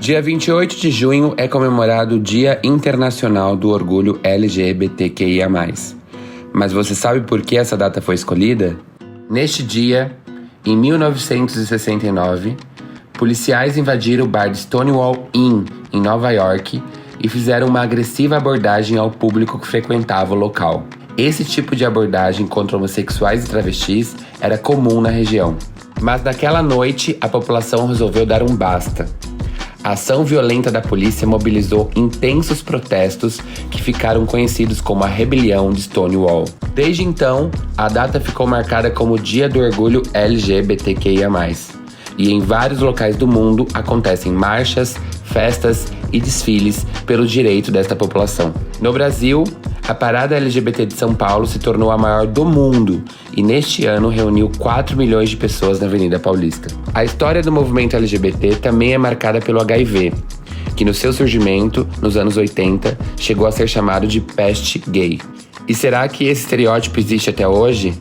Dia 28 de junho é comemorado o Dia Internacional do Orgulho LGBTQIA+. Mas você sabe por que essa data foi escolhida? Neste dia, em 1969, policiais invadiram o bar de Stonewall Inn, em Nova York, e fizeram uma agressiva abordagem ao público que frequentava o local. Esse tipo de abordagem contra homossexuais e travestis era comum na região. Mas naquela noite, a população resolveu dar um basta. A ação violenta da polícia mobilizou intensos protestos que ficaram conhecidos como a Rebelião de Stonewall. Desde então, a data ficou marcada como Dia do Orgulho LGBTQIA+. E em vários locais do mundo acontecem marchas, festas e desfiles pelo direito desta população. No Brasil, a Parada LGBT de São Paulo se tornou a maior do mundo e neste ano reuniu 4 milhões de pessoas na Avenida Paulista. A história do movimento LGBT também é marcada pelo HIV, que no seu surgimento, nos anos 80, chegou a ser chamado de peste gay. E será que esse estereótipo existe até hoje?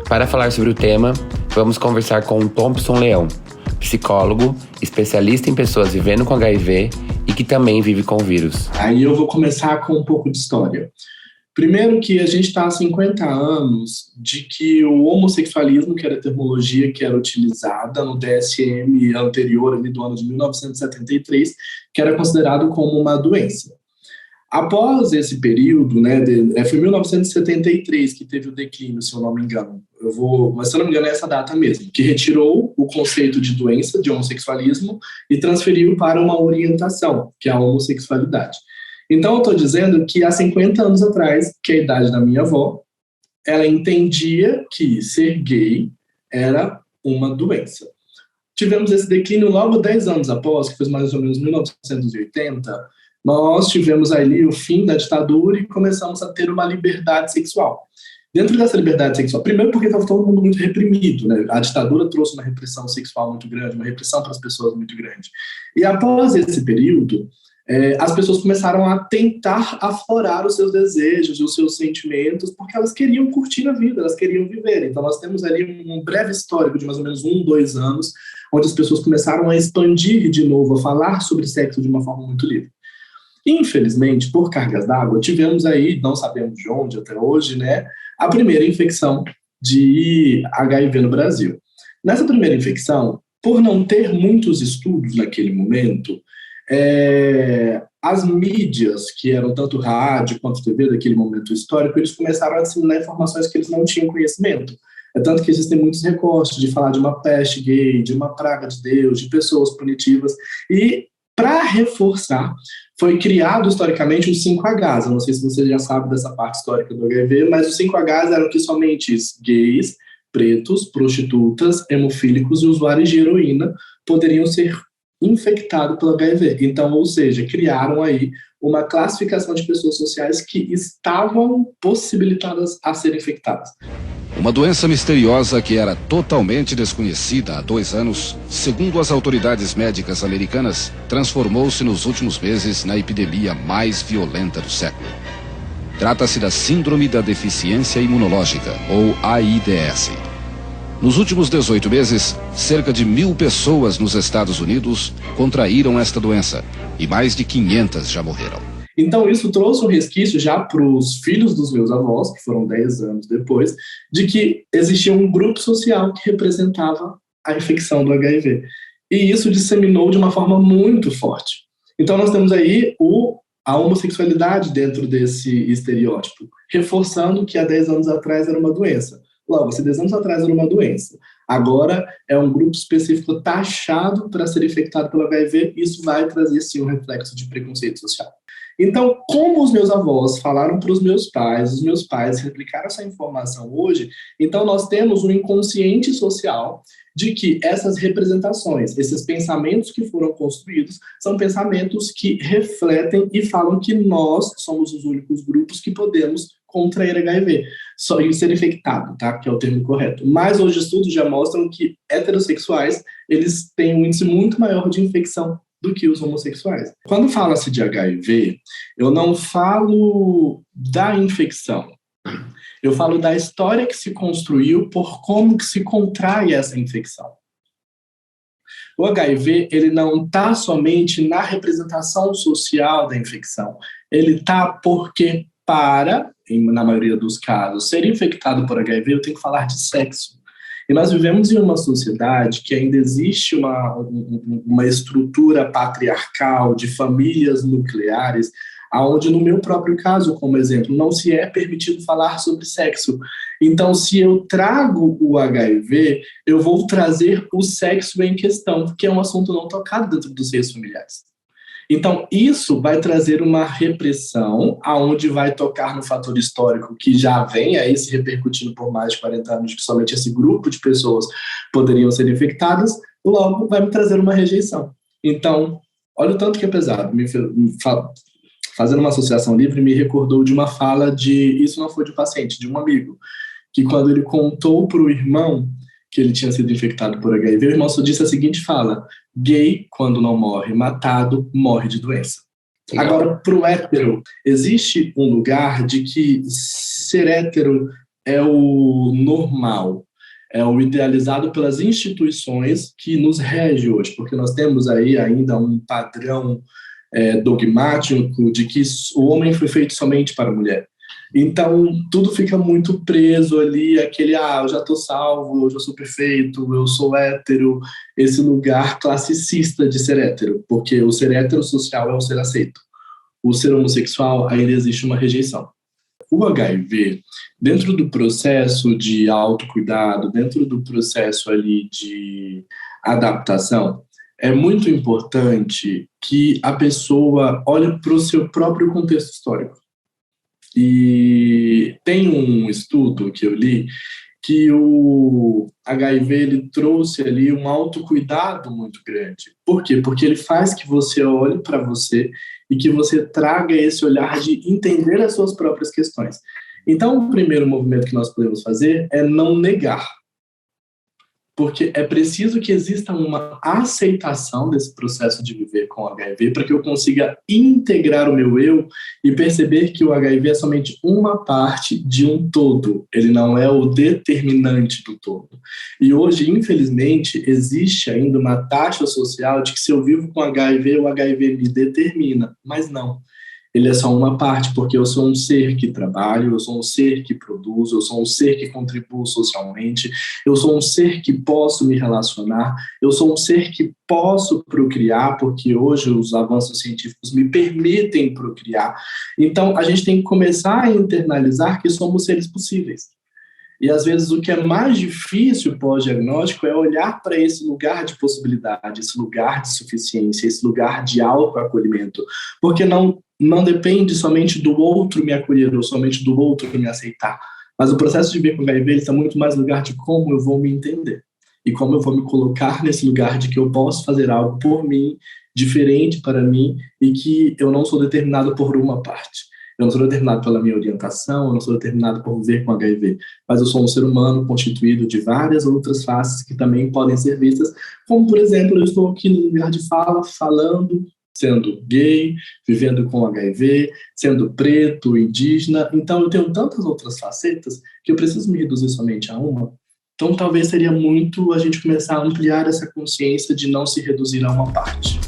Para falar sobre o tema, vamos conversar com o Thompson Leão, psicólogo, especialista em pessoas vivendo com HIV e que também vive com o vírus. Aí eu vou começar com um pouco de história. Primeiro que a gente está há 50 anos de que o homossexualismo, que era a terminologia que era utilizada no DSM anterior, ali do ano de 1973, que era considerado como uma doença. Após esse período, foi em 1973 que teve o declínio, se eu não me engano. Mas se eu não me engano é essa data mesmo, que retirou o conceito de doença, de homossexualismo, e transferiu para uma orientação, que é a homossexualidade. Então eu estou dizendo que há 50 anos atrás, que é a idade da minha avó, ela entendia que ser gay era uma doença. Tivemos esse declínio logo 10 anos após, que foi mais ou menos 1980, nós tivemos ali o fim da ditadura e começamos a ter uma liberdade sexual. Dentro dessa liberdade sexual, primeiro porque estava todo mundo muito reprimido, né? A ditadura trouxe uma repressão sexual muito grande, uma repressão para as pessoas muito grande. E após esse período, as pessoas começaram a tentar aflorar os seus desejos, os seus sentimentos, porque elas queriam curtir a vida, elas queriam viver. Então nós temos ali um breve histórico de mais ou menos 2 anos, onde as pessoas começaram a expandir de novo, a falar sobre sexo de uma forma muito livre. Infelizmente, por cargas d'água, tivemos aí, não sabemos de onde até hoje, a primeira infecção de HIV no Brasil. Nessa primeira infecção, por não ter muitos estudos naquele momento, as mídias, que eram tanto rádio quanto TV daquele momento histórico, eles começaram a disseminar informações que eles não tinham conhecimento. É tanto que existem muitos recortes de falar de uma peste gay, de uma praga de Deus, de pessoas punitivas, e para reforçar, foi criado historicamente os 5Hs. Eu não sei se você já sabe dessa parte histórica do HIV, mas os 5Hs eram que somente gays, pretos, prostitutas, hemofílicos e usuários de heroína poderiam ser infectados pelo HIV. Então, ou seja, criaram aí uma classificação de pessoas sociais que estavam possibilitadas a serem infectadas. Uma doença misteriosa que era totalmente desconhecida há 2 anos, segundo as autoridades médicas americanas, transformou-se nos últimos meses na epidemia mais violenta do século. Trata-se da Síndrome da Deficiência Imunológica, ou AIDS. Nos últimos 18 meses, cerca de 1.000 pessoas nos Estados Unidos contraíram esta doença e mais de 500 já morreram. Então, isso trouxe um resquício já para os filhos dos meus avós, que foram 10 anos depois, de que existia um grupo social que representava a infecção do HIV. E isso disseminou de uma forma muito forte. Então, nós temos aí a homossexualidade dentro desse estereótipo, reforçando que há 10 anos atrás era uma doença. Logo, se 10 anos atrás era uma doença, agora é um grupo específico taxado para ser infectado pelo HIV, isso vai trazer, sim, um reflexo de preconceito social. Então, como os meus avós falaram para os meus pais replicaram essa informação hoje, então nós temos um inconsciente social de que essas representações, esses pensamentos que foram construídos, são pensamentos que refletem e falam que nós somos os únicos grupos que podemos contrair HIV, só em ser infectado, tá? Que é o termo correto. Mas hoje estudos já mostram que heterossexuais, eles têm um índice muito maior de infecção do que os homossexuais. Quando fala-se de HIV, eu não falo da infecção. Eu falo da história que se construiu por como que se contrai essa infecção. O HIV, ele não está somente na representação social da infecção. Ele está porque, na maioria dos casos, ser infectado por HIV, eu tenho que falar de sexo. E nós vivemos em uma sociedade que ainda existe uma estrutura patriarcal de famílias nucleares, onde, no meu próprio caso, como exemplo, não se é permitido falar sobre sexo. Então, se eu trago o HIV, eu vou trazer o sexo em questão, que é um assunto não tocado dentro dos seios familiares. Então, isso vai trazer uma repressão, aonde vai tocar no fator histórico que já vem aí se repercutindo por mais de 40 anos, que somente esse grupo de pessoas poderiam ser infectadas, logo vai me trazer uma rejeição. Então, olha o tanto que é pesado. Fazendo uma associação livre, me recordou de uma fala isso não foi de um paciente, de um amigo, que quando ele contou para o irmão que ele tinha sido infectado por HIV, o irmão só disse a seguinte fala: gay, quando não morre matado, morre de doença. Legal. Agora, para o hétero, existe um lugar de que ser hétero é o normal, é o idealizado pelas instituições que nos rege hoje, porque nós temos aí ainda um padrão dogmático de que o homem foi feito somente para a mulher. Então, tudo fica muito preso ali, aquele, eu já estou salvo, eu já sou perfeito, eu sou hétero, esse lugar classicista de ser hétero, porque o ser heterossocial é o ser aceito. O ser homossexual, ainda existe uma rejeição. O HIV, dentro do processo de autocuidado, dentro do processo ali de adaptação, é muito importante que a pessoa olhe para o seu próprio contexto histórico. E tem um estudo que eu li que o HIV ele trouxe ali um autocuidado muito grande. Por quê? Porque ele faz que você olhe para você e que você traga esse olhar de entender as suas próprias questões. Então, o primeiro movimento que nós podemos fazer é não negar. Porque é preciso que exista uma aceitação desse processo de viver com HIV para que eu consiga integrar o meu eu e perceber que o HIV é somente uma parte de um todo. Ele não é o determinante do todo. E hoje, infelizmente, existe ainda uma taxa social de que se eu vivo com HIV, o HIV me determina. Mas não. Ele é só uma parte, porque eu sou um ser que trabalha, eu sou um ser que produz, eu sou um ser que contribui socialmente, eu sou um ser que posso me relacionar, eu sou um ser que posso procriar, porque hoje os avanços científicos me permitem procriar. Então, a gente tem que começar a internalizar que somos seres possíveis. E, às vezes, o que é mais difícil pós-diagnóstico é olhar para esse lugar de possibilidade, esse lugar de suficiência, esse lugar de autoacolhimento, porque não depende somente do outro me acolher ou somente do outro me aceitar. Mas o processo de viver com HIV está muito mais no lugar de como eu vou me entender e como eu vou me colocar nesse lugar de que eu posso fazer algo por mim, diferente para mim, e que eu não sou determinado por uma parte. Eu não sou determinado pela minha orientação, eu não sou determinado por viver com HIV, mas eu sou um ser humano constituído de várias outras faces que também podem ser vistas, como, por exemplo, eu estou aqui no lugar de fala, falando, sendo gay, vivendo com HIV, sendo preto, indígena. Então, eu tenho tantas outras facetas que eu preciso me reduzir somente a uma. Então, talvez seria muito a gente começar a ampliar essa consciência de não se reduzir a uma parte.